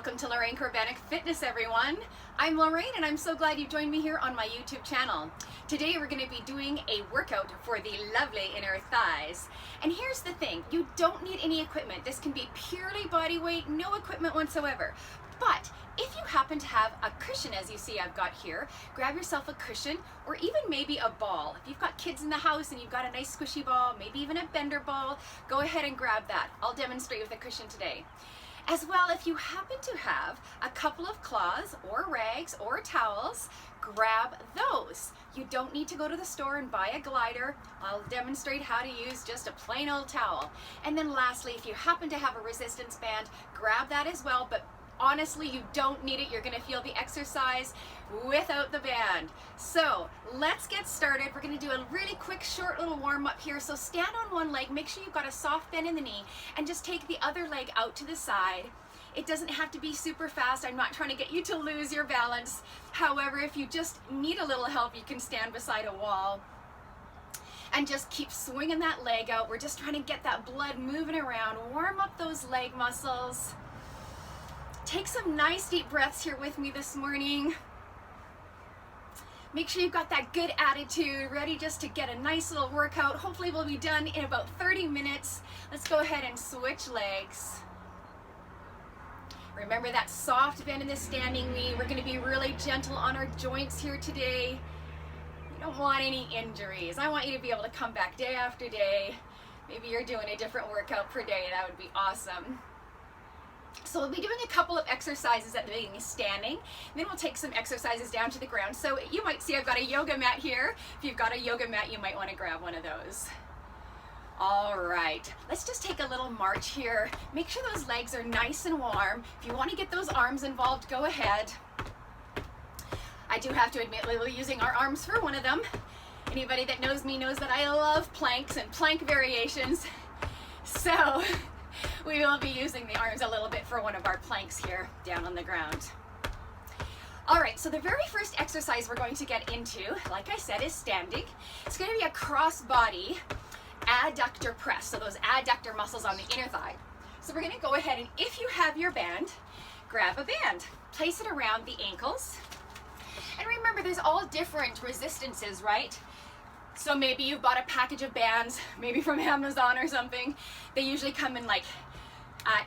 Welcome to Lorraine Fitness, everyone. I'm Lorraine and I'm so glad you joined me here on my YouTube channel. Today we're going to be doing a workout for the lovely inner thighs. And here's the thing, you don't need any equipment. This can be purely body weight, no equipment whatsoever. But if you happen to have a cushion, as you see I've got here, grab yourself a cushion or even maybe a ball. If you've got kids in the house and you've got a nice squishy ball, maybe even a bender ball, go ahead and grab that. I'll demonstrate with a cushion today. As well, if you happen to have a couple of cloths or rags or towels, grab those. You don't need to go to the store and buy a glider. I'll demonstrate how to use just a plain old towel. And then lastly, if you happen to have a resistance band, grab that as well, but honestly, you don't need it. You're going to feel the exercise without the band. So let's get started. We're going to do a really quick, short little warm up here. So stand on one leg, make sure you've got a soft bend in the knee, and just take the other leg out to the side. It doesn't have to be super fast. I'm not trying to get you to lose your balance. However, if you just need a little help, you can stand beside a wall and just keep swinging that leg out. We're just trying to get that blood moving around, warm up those leg muscles. Take some nice deep breaths here with me this morning. Make sure you've got that good attitude, ready just to get a nice little workout. Hopefully we'll be done in about 30 minutes. Let's go ahead and switch legs. Remember that soft bend in the standing knee. We're going to be really gentle on our joints here today. You don't want any injuries. I want you to be able to come back day after day. Maybe you're doing a different workout per day. That would be awesome. So we'll be doing a couple of exercises at the beginning, standing. Then we'll take some exercises down to the ground. So you might see I've got a yoga mat here. If you've got a yoga mat, you might want to grab one of those. All right, let's just take a little march here. Make sure those legs are nice and warm. If you want to get those arms involved, go ahead. I do have to admit, we'll be using our arms for one of them. Anybody that knows me knows that I love planks and plank variations. So we will be using the arms a little bit for one of our planks here down on the ground. All right, so the very first exercise we're going to get into, like I said, is standing. It's going to be a cross body adductor press, so those adductor muscles on the inner thigh. So we're going to go ahead and, if you have your band, grab a band, place it around the ankles. And remember, there's all different resistances, right? So maybe you bought a package of bands, maybe from Amazon or something. They usually come in like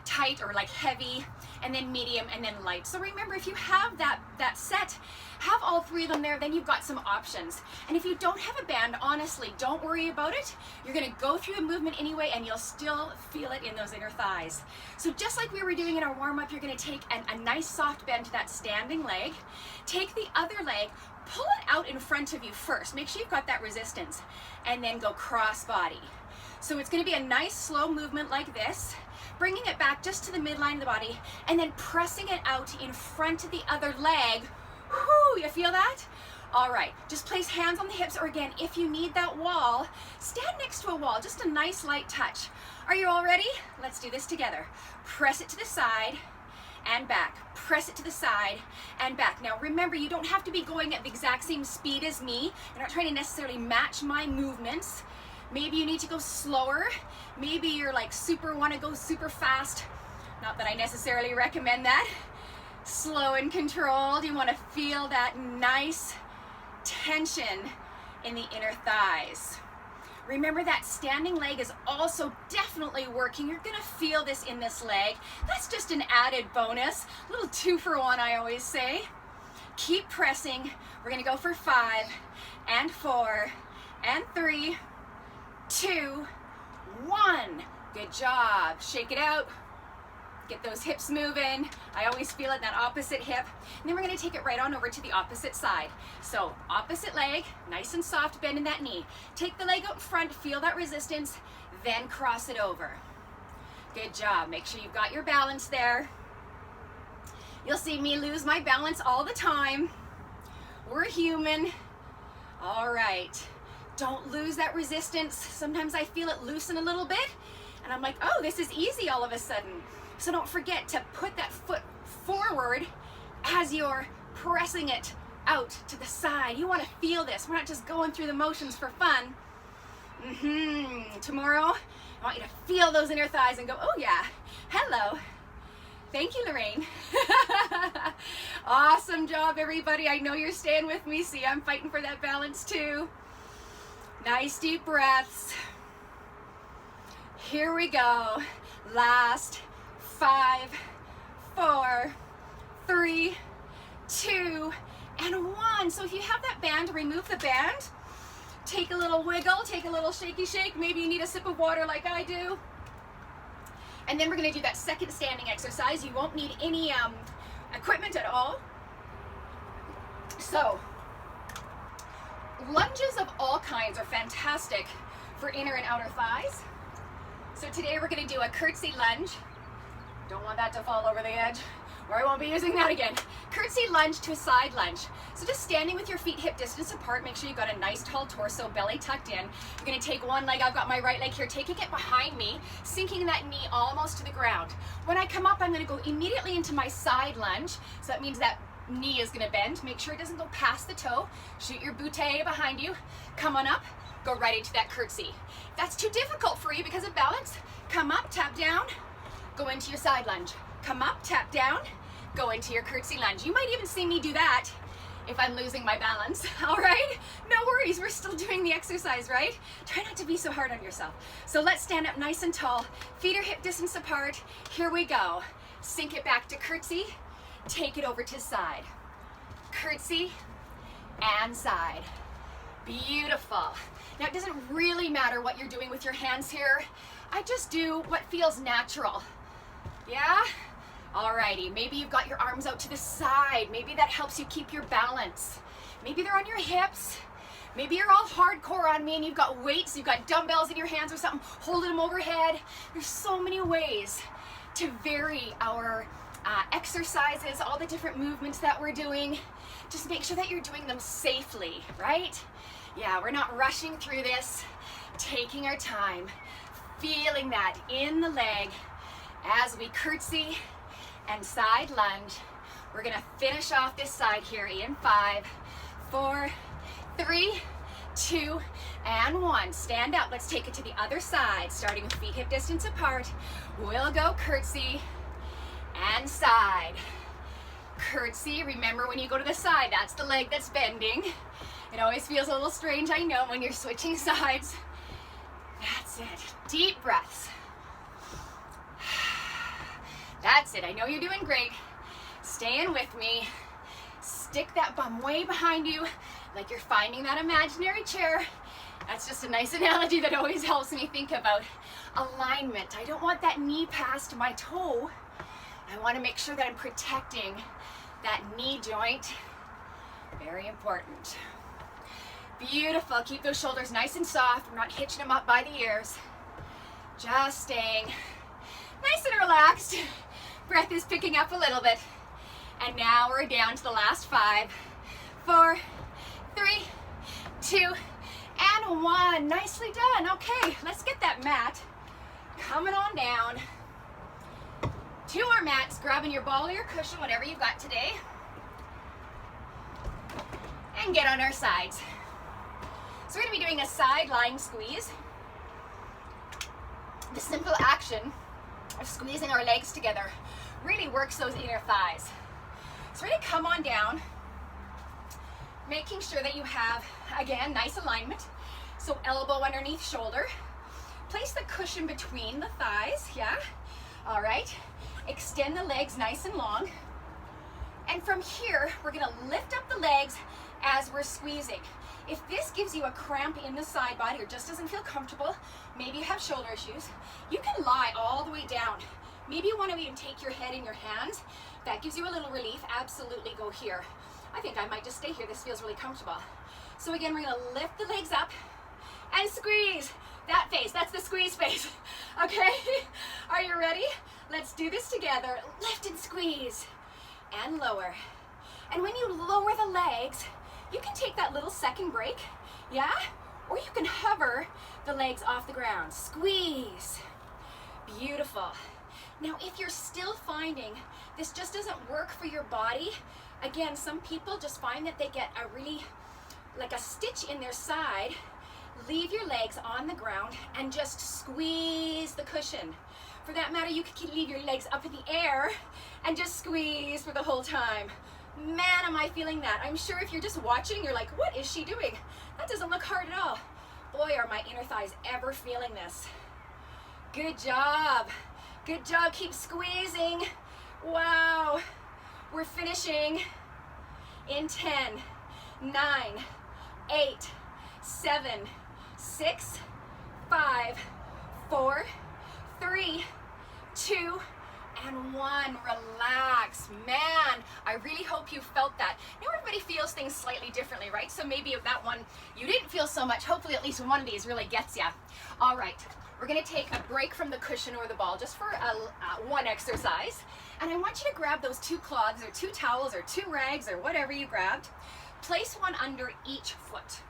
tight or like heavy, and then medium, and then light. So remember, if you have that set, have all three of them there, then you've got some options. And if you don't have a band, honestly, don't worry about it. You're gonna go through the movement anyway, and you'll still feel it in those inner thighs. So just like we were doing in our warm-up, you're gonna take a nice soft bend to that standing leg. Take the other leg, pull it out in front of you first. Make sure you've got that resistance, and then go cross body. So it's gonna be a nice slow movement like this, bringing it back just to the midline of the body, and then pressing it out in front of the other leg. Whoo, you feel that? All right, just place hands on the hips, or again, if you need that wall, stand next to a wall, just a nice light touch. Are you all ready? Let's do this together. Press it to the side and back. Press it to the side and back. Now remember, you don't have to be going at the exact same speed as me. You're not trying to necessarily match my movements. Maybe you need to go slower. Maybe you're like want to go super fast. Not that I necessarily recommend that. Slow and controlled. You want to feel that nice tension in the inner thighs. Remember, that standing leg is also definitely working. You're going to feel this in this leg. That's just an added bonus. A little 2-for-1, I always say. Keep pressing. We're going to go for 5 and 4 and 3, 2, 1. Good job. Shake it out. Get those hips moving. I always feel it in that opposite hip. And then we're going to take it right on over to the opposite side. So opposite leg, nice and soft, bend in that knee. Take the leg out in front, feel that resistance, then cross it over. Good job. Make sure you've got your balance there. You'll see me lose my balance all the time. We're human. All right. Don't lose that resistance. Sometimes I feel it loosen a little bit, and I'm like, oh, this is easy all of a sudden. So don't forget to put that foot forward as you're pressing it out to the side. You want to feel this. We're not just going through the motions for fun. Tomorrow, I want you to feel those inner thighs and go, oh yeah, hello. Thank you, Lorraine. Awesome job, everybody. I know you're staying with me. See, I'm fighting for that balance too. Nice deep breaths. Here we go. Last 5, 4, 3, 2, and 1. So if you have that band, remove the band. Take a little wiggle, take a little shaky shake. Maybe you need a sip of water like I do. And then we're gonna do that second standing exercise. You won't need any equipment at all. So, lunges of all kinds are fantastic for inner and outer thighs. So today we're gonna do a curtsy lunge. Don't want that to fall over the edge, or I won't be using that again. Curtsy lunge to a side lunge. So just standing with your feet hip distance apart, make sure you've got a nice tall torso, belly tucked in. You're gonna take one leg, I've got my right leg here, taking it behind me, sinking that knee almost to the ground. When I come up, I'm gonna go immediately into my side lunge. So that means that knee is gonna bend. Make sure it doesn't go past the toe. Shoot your butte behind you. Come on up, go right into that curtsy. If that's too difficult for you because of balance, come up, tap down, go into your side lunge. Come up, tap down, go into your curtsy lunge. You might even see me do that if I'm losing my balance, all right? No worries, we're still doing the exercise, right? Try not to be so hard on yourself. So let's stand up nice and tall. Feet are hip distance apart. Here we go. Sink it back to curtsy. Take it over to side. Curtsy and side. Beautiful. Now it doesn't really matter what you're doing with your hands here. I just do what feels natural. Yeah? Alrighty, maybe you've got your arms out to the side. Maybe that helps you keep your balance. Maybe they're on your hips. Maybe you're all hardcore on me and you've got weights, you've got dumbbells in your hands or something, holding them overhead. There's so many ways to vary our exercises, all the different movements that we're doing. Just make sure that you're doing them safely, right? Yeah, we're not rushing through this, taking our time, feeling that in the leg as we curtsy and side lunge. We're gonna finish off this side here in 5, 4, 3, 2, and 1. Stand up, let's take it to the other side, starting with feet hip distance apart. We'll go curtsy and side. Curtsy, remember when you go to the side, that's the leg that's bending. It always feels a little strange, I know, when you're switching sides. That's it, deep breaths. That's it, I know you're doing great. Staying with me. Stick that bum way behind you, like you're finding that imaginary chair. That's just a nice analogy that always helps me think about alignment. I don't want that knee past my toe. I want to make sure that I'm protecting that knee joint. Very important. Beautiful, keep those shoulders nice and soft. We're not hitching them up by the ears. Just staying nice and relaxed. Breath is picking up a little bit. And now we're down to the last 5, 4, 3, 2, and 1. Nicely done. Okay, let's get that mat coming on down to our mats, grabbing your ball or your cushion, whatever you've got today, and get on our sides. So we're going to be doing a side lying squeeze. The simple action of squeezing our legs together really works those inner thighs. So we're going to come on down, making sure that you have, again, nice alignment. So elbow underneath shoulder. Place the cushion between the thighs, yeah? All right. Extend the legs nice and long. And from here, we're going to lift up the legs as we're squeezing. If this gives you a cramp in the side body or just doesn't feel comfortable, maybe you have shoulder issues, you can lie all the way down. Maybe you want to even take your head in your hands. If that gives you a little relief, absolutely go here. I think I might just stay here. This feels really comfortable. So again, we're going to lift the legs up and squeeze. That face, that's the squeeze face. Okay, are you ready? Let's do this together. Lift and squeeze and lower. And when you lower the legs, you can take that little second break, yeah? Or you can hover the legs off the ground. Squeeze. Beautiful. Now, if you're still finding this just doesn't work for your body, again, some people just find that they get a really, like a stitch in their side. Leave your legs on the ground and just squeeze the cushion For that matter, you could leave your legs up in the air and just squeeze for the whole time. Man, am I feeling that. I'm sure if you're just watching, you're like, what is she doing? That doesn't look hard at all. Boy, are my inner thighs ever feeling this. Good job. Good job. Keep squeezing. Wow. We're finishing in 10, 9, 8, 7, 6, 5, 4, 3, 2, and 1. Relax. Man, I really hope you felt that. Now everybody feels things slightly differently, right? So maybe if that one you didn't feel so much, hopefully at least one of these really gets ya. All right, we're gonna take a break from the cushion or the ball just for one exercise. And I want you to grab those 2 cloths or 2 towels or 2 rags or whatever you grabbed. Place one under each foot.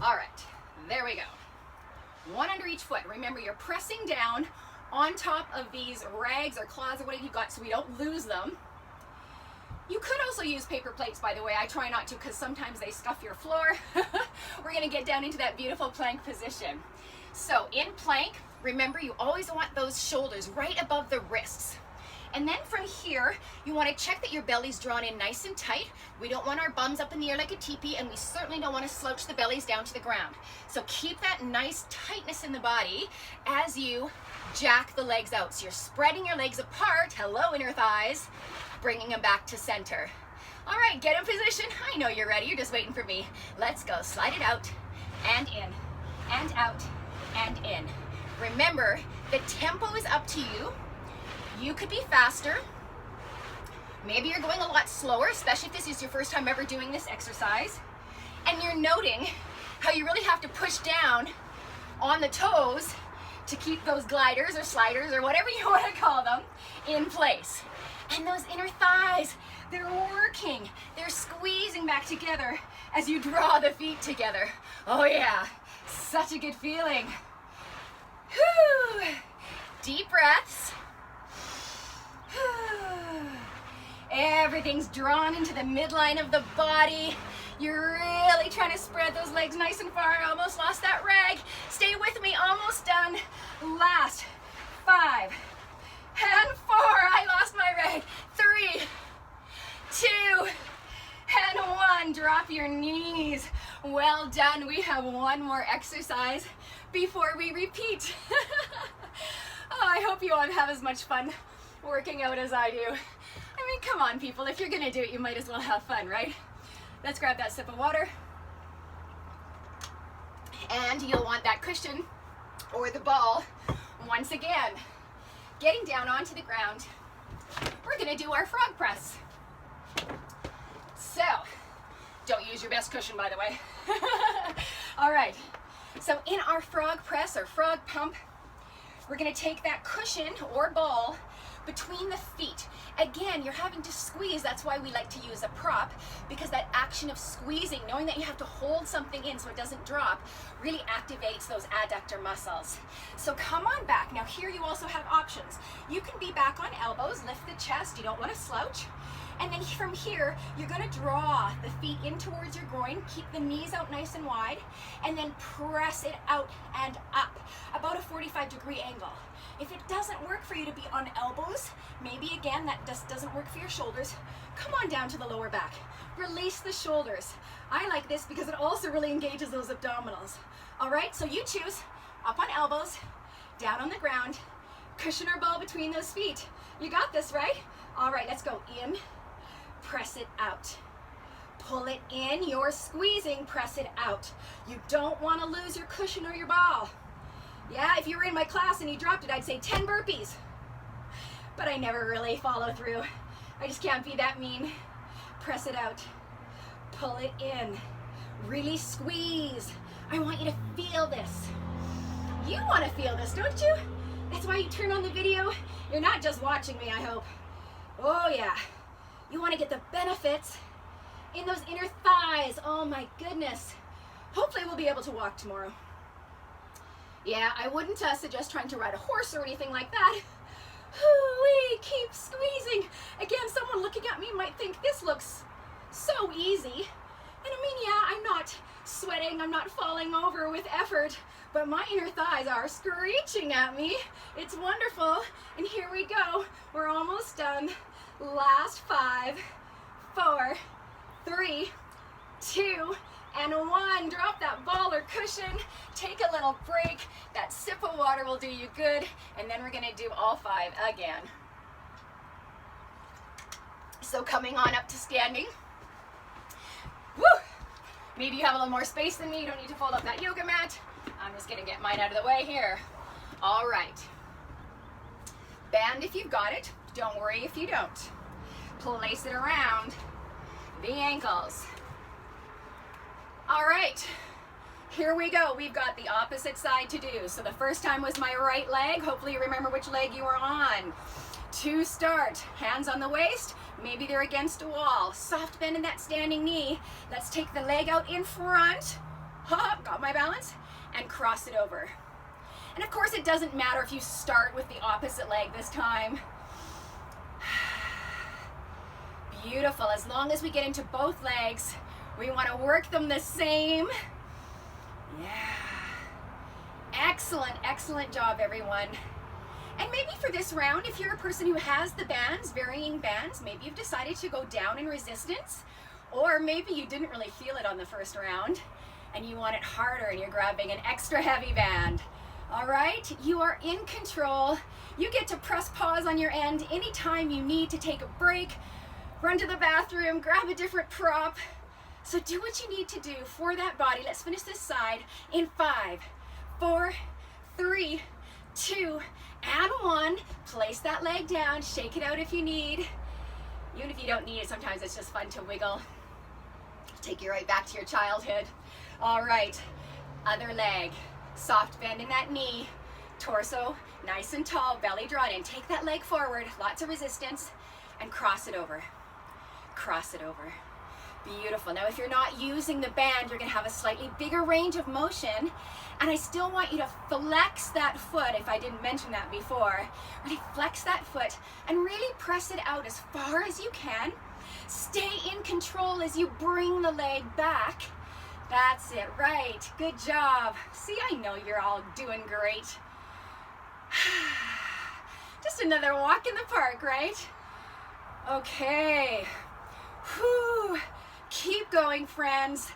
All right, there we go. One under each foot. Remember, you're pressing down on top of these rags or cloths or whatever you've got so we don't lose them. You could also use paper plates, by the way. I try not to because sometimes they scuff your floor. We're gonna get down into that beautiful plank position. So in plank, remember you always want those shoulders right above the wrists. And then from here, you want to check that your belly's drawn in nice and tight. We don't want our bums up in the air like a teepee, and we certainly don't want to slouch the bellies down to the ground. So keep that nice tightness in the body as you jack the legs out. So you're spreading your legs apart. Hello, inner thighs. Bringing them back to center. All right, get in position. I know you're ready. You're just waiting for me. Let's go. Slide it out and in and out and in. Remember, the tempo is up to you. You could be faster. Maybe you're going a lot slower, especially if this is your first time ever doing this exercise. And you're noting how you really have to push down on the toes to keep those gliders or sliders or whatever you want to call them in place. And those inner thighs, they're working. They're squeezing back together as you draw the feet together. Oh yeah, such a good feeling. Whew. Deep breaths. Everything's drawn into the midline of the body. You're really trying to spread those legs nice and far. I almost lost that rag. Stay with me, almost done. Last 5 and 4. I lost my rag. 3, 2, and 1. Drop your knees. Well done. We have one more exercise before we repeat. Oh, I hope you all have as much fun working out as I do. I mean, come on, people. If you're gonna do it, you might as well have fun, right? Let's grab that sip of water. And you'll want that cushion or the ball once again. Getting down onto the ground. We're gonna do our frog press. So, don't use your best cushion, by the way. All right, so in our frog press or frog pump, we're gonna take that cushion or ball between the feet. Again, you're having to squeeze. That's why we like to use a prop, because that action of squeezing, knowing that you have to hold something in so it doesn't drop, really activates those adductor muscles. So come on back. Now here you also have options. You can be back on elbows, lift the chest. You don't want to slouch. And then from here, you're gonna draw the feet in towards your groin, keep the knees out nice and wide, and then press it out and up, about a 45-degree angle. If it doesn't work for you to be on elbows, maybe again that just doesn't work for your shoulders, come on down to the lower back. Release the shoulders. I like this because it also really engages those abdominals. All right, so you choose up on elbows, down on the ground, cushion or ball between those feet. You got this, right? All right, let's go in. Press it out. Pull it in, you're squeezing, press it out. You don't want to lose your cushion or your ball. Yeah, if you were in my class and you dropped it, I'd say 10 burpees. But I never really follow through. I just can't be that mean. Press it out. Pull it in. Really squeeze. I want you to feel this. You want to feel this, don't you? That's why you turn on the video. You're not just watching me, I hope. Oh yeah. You want to get the benefits in those inner thighs. Oh my goodness. Hopefully we'll be able to walk tomorrow. Yeah, I wouldn't suggest trying to ride a horse or anything like that. Ooh-wee, keep squeezing. Again, someone looking at me might think this looks so easy. And I mean, yeah, I'm not sweating, I'm not falling over with effort, but my inner thighs are screeching at me. It's wonderful. And here we go. We're almost done. Last 5, 4, 3, 2, and 1. Drop that ball or cushion. Take a little break. That sip of water will do you good. And then we're gonna do all 5 again. So coming on up to standing. Woo! Maybe you have a little more space than me. You don't need to fold up that yoga mat. I'm just gonna get mine out of the way here. All right. Band if you've got it. Don't worry if you don't. Place it around the ankles. All right. Here we go. We've got the opposite side to do. So the first time was my right leg. Hopefully you remember which leg you were on. To start, hands on the waist. Maybe they're against a wall. Soft bend in that standing knee. Let's take the leg out in front. Hop, got my balance. And cross it over. And of course it doesn't matter if you start with the opposite leg this time. Beautiful. As long as we get into both legs, we want to work them the same. Yeah. Excellent, excellent job, everyone. And maybe for this round, if you're a person who has the bands, varying bands, maybe you've decided to go down in resistance, or maybe you didn't really feel it on the first round and you want it harder and you're grabbing an extra heavy band. All right, you are in control. You get to press pause on your end anytime you need to take a break, run to the bathroom, grab a different prop. So do what you need to do for that body. Let's finish this side in 5, 4, 3, 2, and 1. Place that leg down, shake it out if you need. Even if you don't need it, sometimes it's just fun to wiggle. Take you right back to your childhood. All right, other leg. Soft bend in that knee. Torso nice and tall, belly drawn in. Take that leg forward, lots of resistance, and cross it over. Cross it over. Beautiful. Now if you're not using the band, you're going to have a slightly bigger range of motion, and I still want you to flex that foot, if I didn't mention that before. Really flex that foot and really press it out as far as you can. Stay in control as you bring the leg back. That's it, right. Good job. See, I know you're all doing great. Just another walk in the park, right? Okay. Whew. Keep going, friends.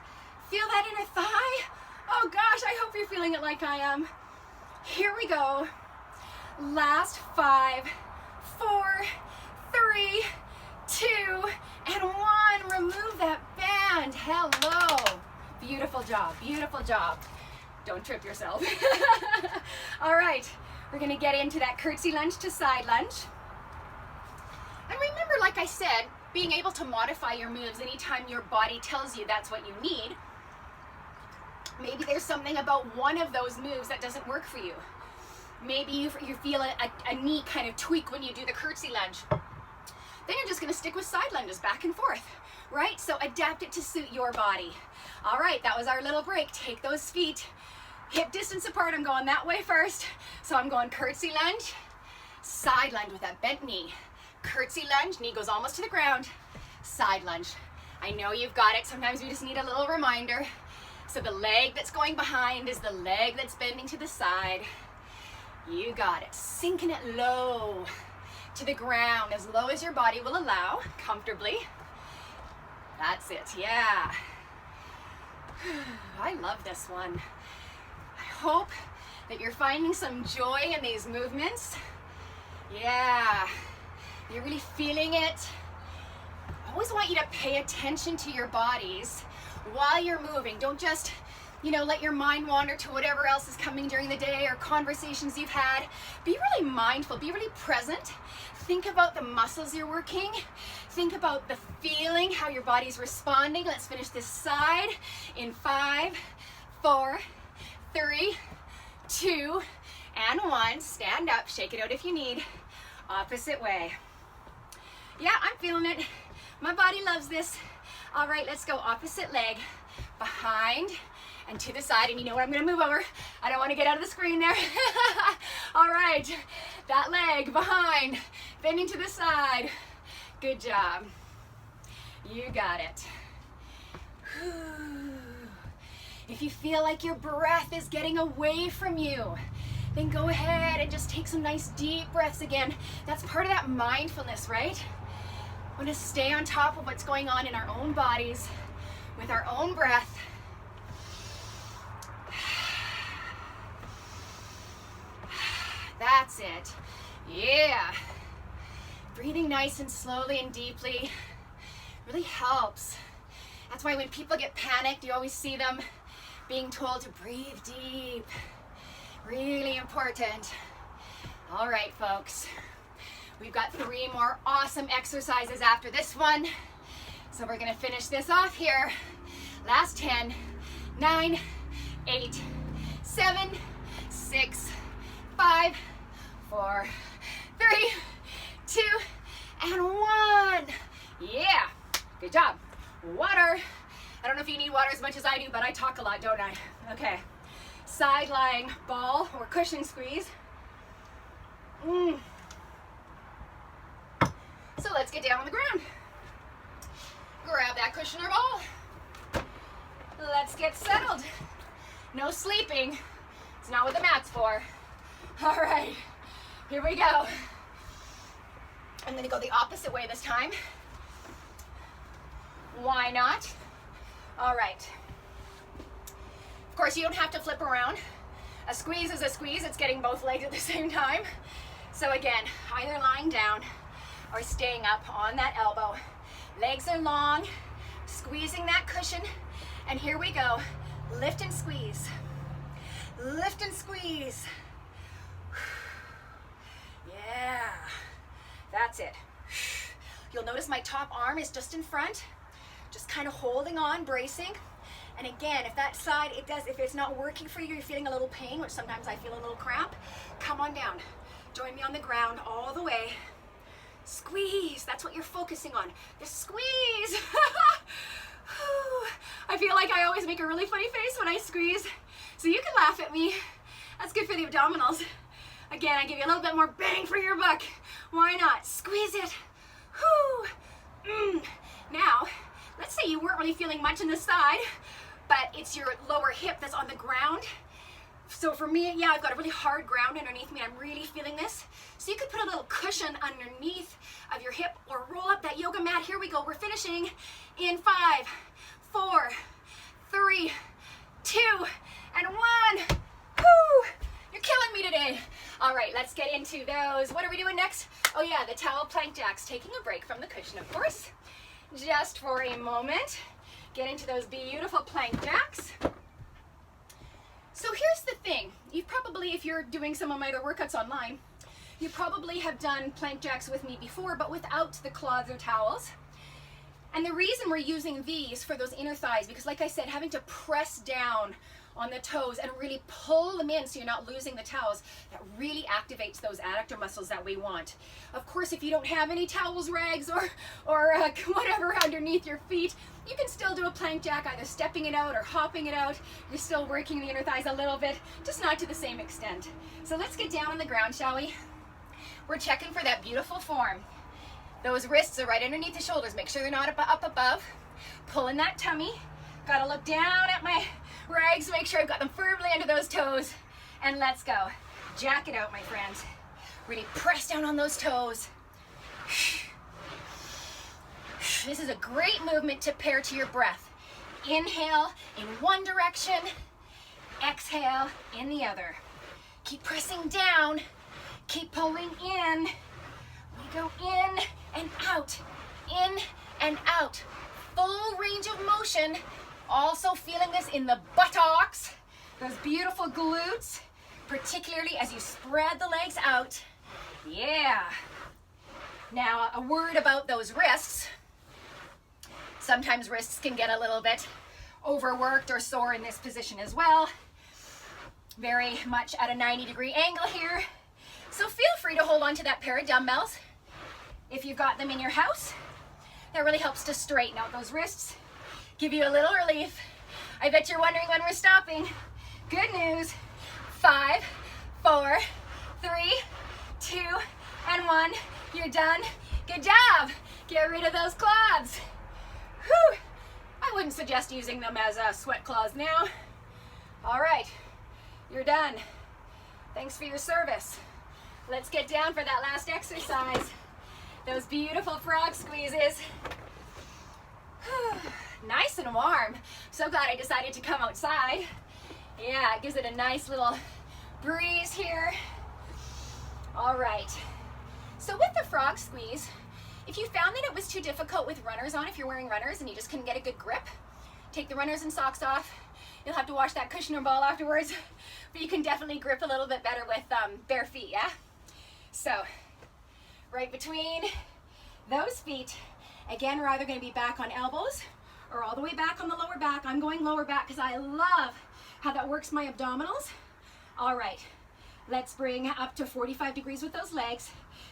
Feel that inner thigh? Oh gosh, I hope you're feeling it like I am. Here we go. Last 5, 4, 3, 2, and 1. Remove that band. Hello. Beautiful job, beautiful job. Don't trip yourself. All right, we're gonna get into that curtsy lunge to side lunge. And remember, like I said, being able to modify your moves anytime your body tells you that's what you need. Maybe there's something about one of those moves that doesn't work for you. Maybe you feel a knee kind of tweak when you do the curtsy lunge. Then you're just gonna stick with side lunges back and forth, right? So adapt it to suit your body. All right, that was our little break. Take those feet hip distance apart. I'm going that way first. So I'm going curtsy lunge, side lunge with that bent knee. Curtsy lunge, knee goes almost to the ground. Side lunge. I know you've got it. Sometimes we just need a little reminder. So the leg that's going behind is the leg that's bending to the side. You got it. Sinking it low to the ground, as low as your body will allow, comfortably. That's it, yeah. I love this one. I hope that you're finding some joy in these movements. Yeah, you're really feeling it. I always want you to pay attention to your bodies while you're moving. Don't just, let your mind wander to whatever else is coming during the day or conversations you've had. Be really mindful, be really present. Think about the muscles you're working. Think about the feeling, how your body's responding. Let's finish this side in 5, 4, 3, 2, and 1. Stand up, shake it out if you need. Opposite way. Yeah, I'm feeling it. My body loves this. All right, let's go opposite leg, behind and to the side. And you know what, I'm gonna move over. I don't wanna get out of the screen there. All right, that leg behind, bending to the side. Good job. You got it. If you feel like your breath is getting away from you, then go ahead and just take some nice deep breaths again. That's part of that mindfulness, right? We want to stay on top of what's going on in our own bodies with our own breath. That's it. Yeah. Breathing nice and slowly and deeply really helps. That's why when people get panicked, you always see them being told to breathe deep. Really important. All right, folks. We've got 3 more awesome exercises after this one. So we're gonna finish this off here. Last 10, 9, 8, 7, 6, 5, 4, 3, 2, and 1. Yeah, good job. Water. I don't know if you need water as much as I do, but I talk a lot, don't I? Okay. Side lying ball or cushion squeeze. So let's get down on the ground. Grab that cushion or ball. Let's get settled. No sleeping. It's not what the mat's for. All right, here we go. I'm gonna go the opposite way this time. Why not? All right. Of course, you don't have to flip around. A squeeze is a squeeze. It's getting both legs at the same time. So again, either lying down or staying up on that elbow. Legs are long, squeezing that cushion. And here we go. Lift and squeeze. Lift and squeeze. Yeah, that's it. You'll notice my top arm is just in front, just kind of holding on, bracing. And again, if that side, if it's not working for you, you're feeling a little pain, which sometimes I feel a little cramp, come on down. Join me on the ground all the way. Squeeze, that's what you're focusing on. The squeeze. I feel like I always make a really funny face when I squeeze, so you can laugh at me. That's good for the abdominals. Again, I give you a little bit more bang for your buck. Why not? Squeeze it. Now, let's say you weren't really feeling much in the side, but it's your lower hip that's on the ground. So for me, yeah, I've got a really hard ground underneath me. I'm really feeling this. So you could put a little cushion underneath of your hip or roll up that yoga mat. Here we go. We're finishing in 5, 4, 3, 2, and 1. Woo! You're killing me today. All right, let's get into those. What are we doing next? Oh yeah, the towel plank jacks. Taking a break from the cushion, of course. Just for a moment. Get into those beautiful plank jacks. So here's the thing. You've probably, if you're doing some of my other workouts online, you probably have done plank jacks with me before, but without the cloths or towels. And the reason we're using these for those inner thighs, because like I said, having to press down on the toes and really pull them in so you're not losing the towels, that really activates those adductor muscles that we want. Of course, if you don't have any towels, rags, or whatever underneath your feet, you can still do a plank jack, either stepping it out or hopping it out. You're still working the inner thighs a little bit, just not to the same extent. So let's get down on the ground, shall we? We're checking for that beautiful form. Those wrists are right underneath the shoulders. Make sure they're not up above. Pulling that tummy. Gotta look down at my rags, make sure I've got them firmly under those toes. And let's go. Jack it out, my friends. Really press down on those toes. This is a great movement to pair to your breath. Inhale in one direction, exhale in the other. Keep pressing down, keep pulling in. We go in and out, in and out. Full range of motion. Also feeling this in the buttocks, those beautiful glutes, particularly as you spread the legs out. Yeah. Now, a word about those wrists. Sometimes wrists can get a little bit overworked or sore in this position as well. Very much at a 90-degree angle here. So feel free to hold on to that pair of dumbbells if you've got them in your house. That really helps to straighten out those wrists, give you a little relief. I bet you're wondering when we're stopping. Good news. 5, 4, 3, 2, and 1. You're done. Good job. Get rid of those cloths. Whew. I wouldn't suggest using them as sweat cloths now. All right, you're done. Thanks for your service. Let's get down for that last exercise. Those beautiful frog squeezes. Nice and warm. So glad I decided to come outside. Yeah, it gives it a nice little breeze here. All right. So with the frog squeeze, if you found that it was too difficult with runners on, if you're wearing runners and you just couldn't get a good grip, take the runners and socks off. You'll have to wash that cushion or ball afterwards, but you can definitely grip a little bit better with bare feet, yeah? So, right between those feet, again, we're either gonna be back on elbows or all the way back on the lower back. I'm going lower back because I love how that works my abdominals. All right, let's bring up to 45 degrees with those legs.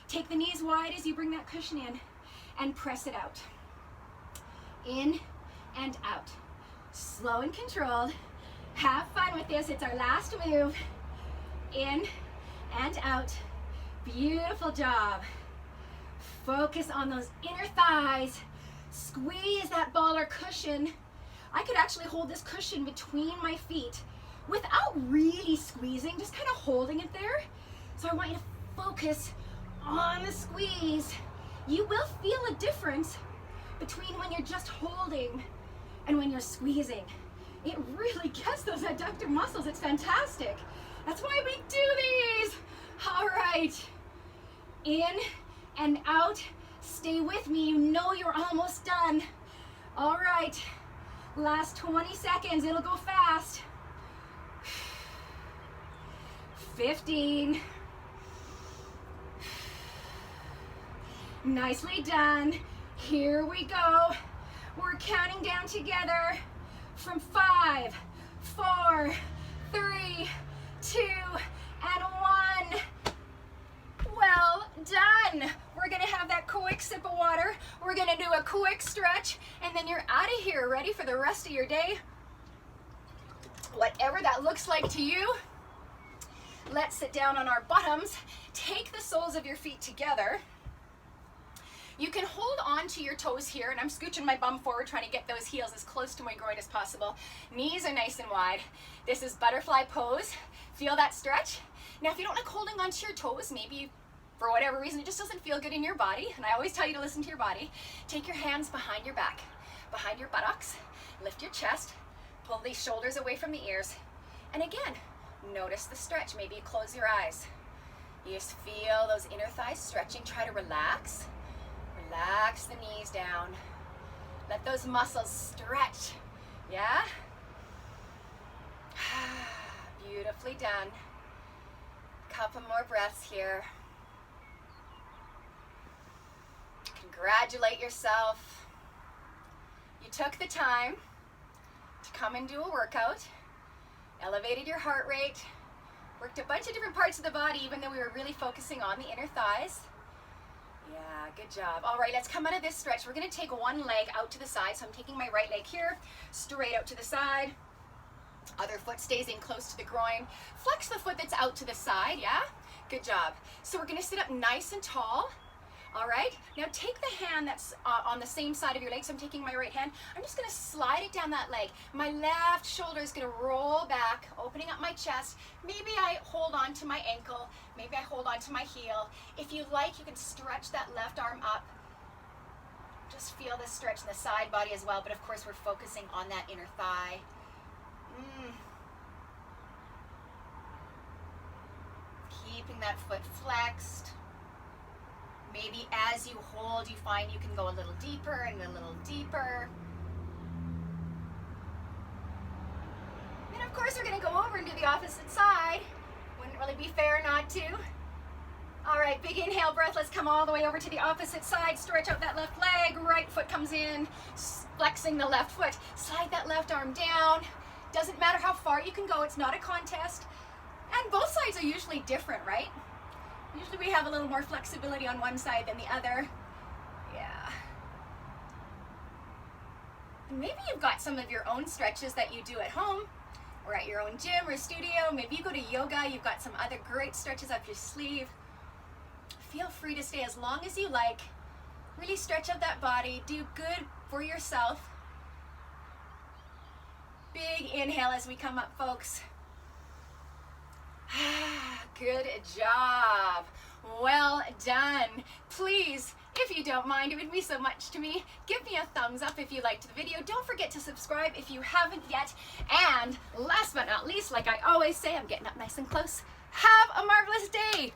Take the knees wide as you bring that cushion in and press it out. In and out. Slow and controlled. Have fun with this. It's our last move. In and out. Beautiful job. Focus on those inner thighs. Squeeze that ball or cushion. I could actually hold this cushion between my feet without really squeezing, just kind of holding it there. So I want you to focus on the squeeze. You will feel a difference between when you're just holding and when you're squeezing. It really gets those adductor muscles. It's fantastic. That's why we do these. All right. In and out. Stay with me. You know you're almost done. All right. Last 20 seconds. It'll go fast. 15. Nicely done. Here we go. We're counting down together from 5, 4, 3, 2, and 1. Well done. We're gonna have that quick sip of water. We're gonna do a quick stretch, and then you're out of here, ready for the rest of your day. Whatever that looks like to you. Let's sit down on our bottoms. Take the soles of your feet together. You can hold on to your toes here, and I'm scooching my bum forward, trying to get those heels as close to my groin as possible. Knees are nice and wide. This is butterfly pose. Feel that stretch? Now, if you don't like holding onto your toes, maybe for whatever reason, it just doesn't feel good in your body, and I always tell you to listen to your body, take your hands behind your back, behind your buttocks, lift your chest, pull these shoulders away from the ears, and again, notice the stretch. Maybe you close your eyes. You just feel those inner thighs stretching. Try to relax. Relax the knees down. Let those muscles stretch. Yeah? Beautifully done. Couple more breaths here. Congratulate yourself. You took the time to come and do a workout, elevated your heart rate, worked a bunch of different parts of the body, even though we were really focusing on the inner thighs. Yeah, good job. All right, let's come out of this stretch. We're gonna take one leg out to the side. So I'm taking my right leg here, straight out to the side. Other foot stays in close to the groin. Flex the foot that's out to the side, yeah? Good job. So we're gonna sit up nice and tall. All right, now take the hand that's on the same side of your leg. So I'm taking my right hand. I'm just gonna slide it down that leg. My left shoulder is gonna roll back, opening up my chest. Maybe I hold on to my ankle. Maybe I hold on to my heel. If you like, you can stretch that left arm up. Just feel the stretch in the side body as well, but of course we're focusing on that inner thigh. Keeping that foot flexed. Maybe as you hold, you find you can go a little deeper and a little deeper. And of course, we're going to go over and do the opposite side. Wouldn't really be fair not to. All right, big inhale breath. Let's come all the way over to the opposite side. Stretch out that left leg. Right foot comes in, flexing the left foot. Slide that left arm down. Doesn't matter how far you can go. It's not a contest. And both sides are usually different, right? Usually we have a little more flexibility on one side than the other. Yeah. And maybe you've got some of your own stretches that you do at home or at your own gym or studio. Maybe you go to yoga. You've got some other great stretches up your sleeve. Feel free to stay as long as you like. Really stretch out that body. Do good for yourself. Big inhale as we come up, folks. Good job. Well done. Please, if you don't mind, it would mean so much to me. Give me a thumbs up if you liked the video. Don't forget to subscribe if you haven't yet. And last but not least, like I always say, I'm getting up nice and close. Have a marvelous day.